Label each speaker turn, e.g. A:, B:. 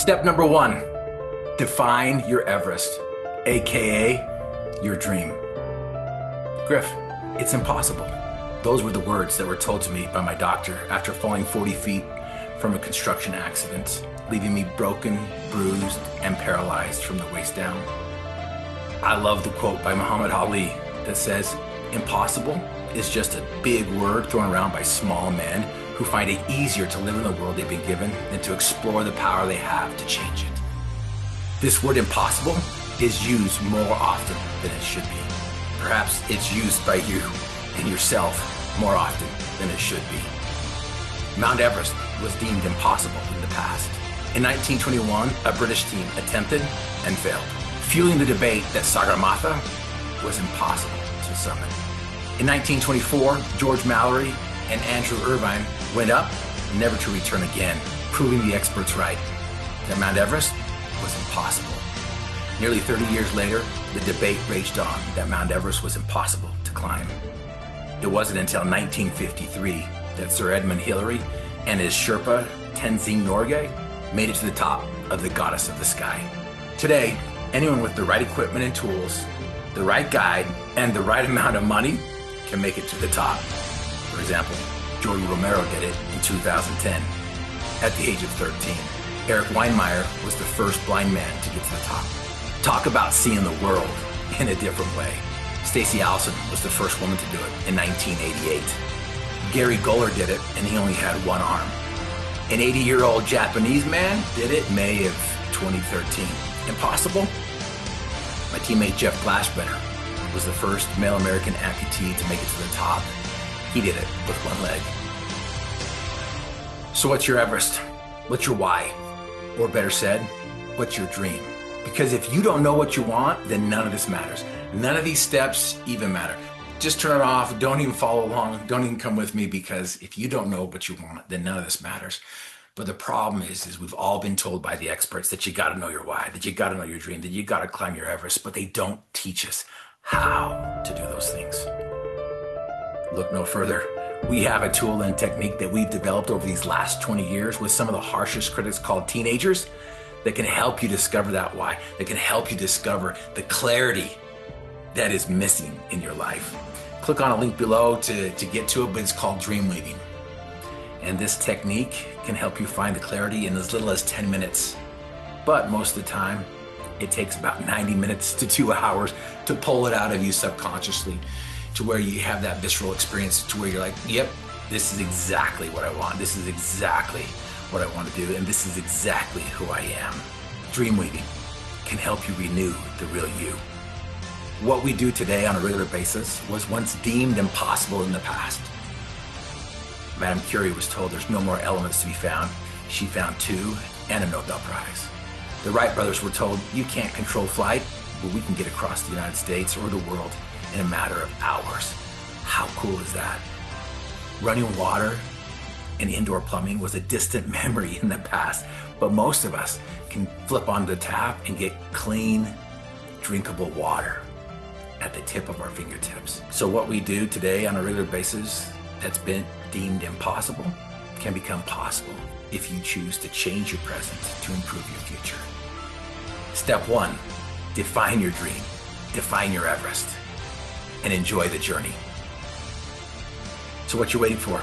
A: Step number 1, define your Everest, AKA your dream. Griff, it's impossible. Those were the words that were told to me by my doctor after falling 40 feet from a construction accident, leaving me broken, bruised, and paralyzed from the waist down. I love the quote by Muhammad Ali that says, impossible is just a big word thrown around by small men who find it easier to live in the world they've been given than to explore the power they have to change it. This word impossible is used more often than it should be. Perhaps it's used by you and yourself more often than it should be. Mount Everest was deemed impossible in the past. In 1921, a British team attempted and failed, fueling the debate that Sagarmatha was impossible to summit. In 1924, George Mallory and Andrew Irvine went up, never to return again, proving the experts right, that Mount Everest was impossible. Nearly 30 years later, the debate raged on that Mount Everest was impossible to climb. It wasn't until 1953 that Sir Edmund Hillary and his Sherpa Tenzing Norgay made it to the top of the goddess of the sky. Today, anyone with the right equipment and tools, the right guide, and the right amount of money can make it to the top. For example, Jordi Romero did it in 2010 at the age of 13. Eric Weinmeier was the first blind man to get to the top. Talk about seeing the world in a different way. Stacey Allison was the first woman to do it in 1988. Gary Goller did it, and he only had one arm. An 80-year-old Japanese man did it May of 2013. Impossible? My teammate Jeff Glashbrenner was the first male American amputee to make it to the top. He did it with one leg. So what's your Everest? What's your why? Or better said, what's your dream? Because if you don't know what you want, then none of this matters. None of these steps even matter. Just turn it off. Don't even follow along. Don't even come with me, because if you don't know what you want, then none of this matters. But the problem is we've all been told by the experts that you got to know your why, that you got to know your dream, that you got to climb your Everest, but they don't teach us how to do those things. Look no further. We have a tool and technique that we've developed over these last 20 years with some of the harshest critics called teenagers that can help you discover that why, that can help you discover the clarity that is missing in your life. Click on a link below to get to it, but it's called Dream Weaving. And this technique can help you find the clarity in as little as 10 minutes. But most of the time, it takes about 90 minutes to 2 hours to pull it out of you subconsciously, to where you have that visceral experience, to where you're like, yep, this is exactly what I want. This is exactly what I want to do, and this is exactly who I am. Dream weaving can help you renew the real you. What we do today on a regular basis was once deemed impossible in the past. Madame Curie was told there's no more elements to be found. She found 2 and a Nobel Prize. The Wright brothers were told, you can't control flight, but we can get across the United States or the world in a matter of hours. How cool is that? Running water and indoor plumbing was a distant memory in the past, but most of us can flip on the tap and get clean, drinkable water at the tip of our fingertips. So what we do today on a regular basis that's been deemed impossible can become possible if you choose to change your present to improve your future. Step 1, define your dream, define your Everest, and enjoy the journey. So what you waiting for?